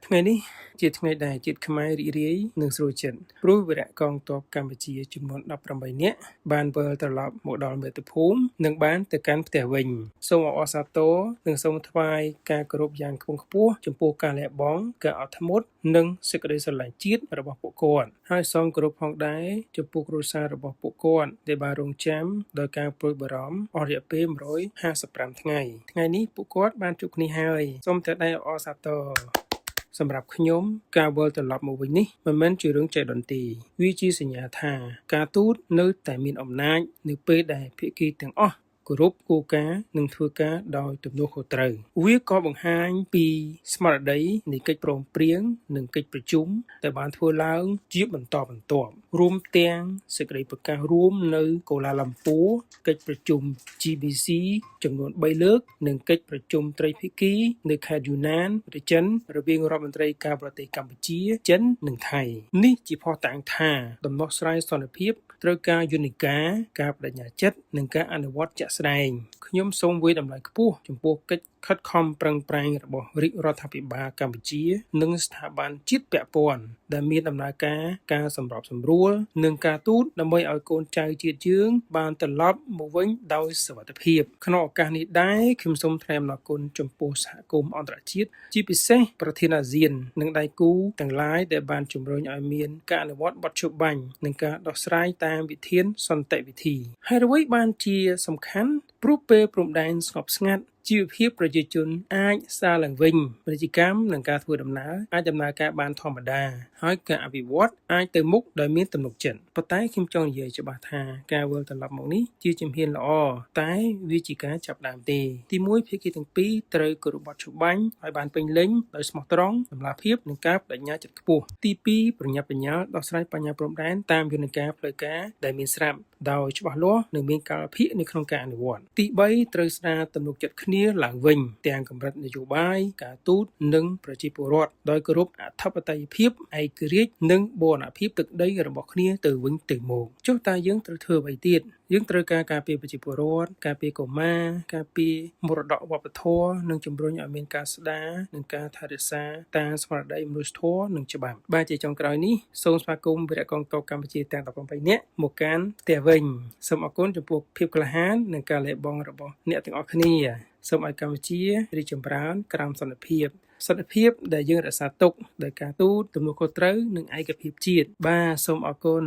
ថ្ងៃនេះជាថ្ងៃដែលជាតិខ្មែររីករាយនិងស្រួលចិត្តព្រោះវីរៈកងទ័ពកម្ពុជាចំនួន18នាក់បានវិលត្រឡប់មកដល់មាតុភូមិនិងបានទៅកាន់ផ្ទះវិញសូមអបអរសាទរនិងសូមថ្វាយការគោរពយ៉ាងខ្ពង់ខ្ពស់ចំពោះការលះបង់ការអត់ធ្មត់និងសេចក្តីស្រឡាញ់ជាតិរបស់ពួកគាត់ហើយសូមគោរពផងដែរចំពោះគ្រួសាររបស់ពួកគាត់ដែលបានរងចាំដោយការព្រួយបារម្ភអស់រយៈពេល155ថ្ងៃនេះពួកគាត់បានជួបគ្នាហើយសូមតែដៃអបអរសាទរសម្រាប់ខ្ញុំការវិលត្រឡប់មកវិញនេះមិនមែនជារឿងចៃដន្យទេវាជាសញ្ញាថាការទូតនៅតែមានអំណាចនៅពេលដែលភាគីទាំងអស់គោរពគោលការណ៍និងធ្វើការដោយទំនួលខុសត្រូវវាក៏បង្ហាញពីស្មារតីនៃកិច្ចព្រមព្រៀងនិងកិច្ចប្រជុំដែលបានធ្វើឡើងជាបន្តបន្ទាប់រួមទាំងសេចក្តីប្រកាសរួមនៅកូឡាឡាំពូកិច្ចប្រជុំ GBC ចំនួន3លើកនិងកិច្ចប្រជុំត្រីភាគីនៅខេត្តយូណានប្រទេសចិនរវាងរដ្ឋមន្ត្រីការបរទេសកម្ពុជាចិននិងថៃនេះជាភស្តុតាងថាដំណោះស្រាយសន្តិភាពត្រូវការយន្តការការបដិញ្ញាចិត្តនិងការអនុវត្តជាក់ស្ដែងខ្ញុំសូមវាយតម្លៃខ្ពស់ចំពោះកិច្ចខិតខំប្រឹងប្រែងរបស់រាជរដ្ឋាភិបាលកម្ពុជានិងស្ថាប័នជាតិពាក់ព័ន្ធដែលមានដំណើរការសម្របសម្រួលនិងការទូតដើម្បីឲ្យកូនចៅជាតិយើងបានត្រឡប់មកវិញដោយសុវត្ថិភាពក្នុងឱកាសនេះដែរខ្ញុំសូមថ្លែងអំណរគុណចំពោះសហគមន៍អន្តរជាតិជាពិសេសប្រធានអាស៊ាននិងដៃគូទាំងឡាយដែលបានជំរុញឲ្យមានការអនុវត្តបទច្បាប់បាញ់និងការដោះស្រាយតាមវិធានសន្តិវិធីហើយអ្វីបានជាសំខាន់ព្រោះពេលព្រំដែនស្ងប់ស្ងាត់ជីវភាពប្រជាជនអាចសារឡើងវិញពាណិជ្ជកម្មនិងការធ្វើដំណើរអាចដំណើរការបានធម្មតាហើយការអភិវឌ្ឍអាចទៅមុខដោយមានទំនុកចិត្តប៉ុន្តែខ្ញុំចង់និយាយច្បាស់ថាការវិលត្រឡប់មកនេះជាជំហានល្អតែវាជាការចាប់ផ្ដើមទេទី1ភាគីទាំងពីរត្រូវគោរពបទច្បាញ់ឲ្យបានពេញលេញដោយស្មោះត្រង់តម្លាភាពនិងការបដិញ្ញាចិត្តខ្ពស់ទី2ប្រញាប់ប្រញាល់ដោះស្រាយបញ្ហាព្រំដែនតាមយន្តការផ្លូវការដែលមានស្រាប់ដោយច្បាស់លាស់និងមានកាលវិភាគនៅក្នុងការអនុវត្តទី3ត្រូវស្ដារទំនុកចិត្តគ្នាឡើងវិញទាំងកម្រិតនយោបាយការទូតនិងប្រជាពលរដ្ឋដោយគោរពអធិបតេយ្យភាពឯករាជ្យនិងបូរណភាពទឹកដីរបស់គ្នាទៅវិញទៅមកចុះតើយើងត្រូវធ្វើអ្វីទៀតយើងត្រូវការពារប្រជាពលរដ្ឋការពារកុមារការពារមរតកវប្បធម៌និងជំរុញឲ្យមានការស្ដារនិងការថែរក្សាតាមស្មារតីមនុស្សធម៌និងច្បាប់បាទជាចុងក្រោយនេះសូមស្វាគមន៍វីរៈកងទ័ពកម្ពុជាទាំង18នាក់មកកាន់ផ្ទះវិញសូមអរគុណចំពោះភាពក្លាហាននិងការលះបង់របស់អ្នកទាំងអស់គ្នាសូមឲ្យកម្ពុជារីកចម្រើនក្រោមសន្តិភាពដែលយើងរក្សាទុកដោយការទូតទំនួលខុសត្រូវនិងឯកភាពជាតិបាទសូមអរគុណ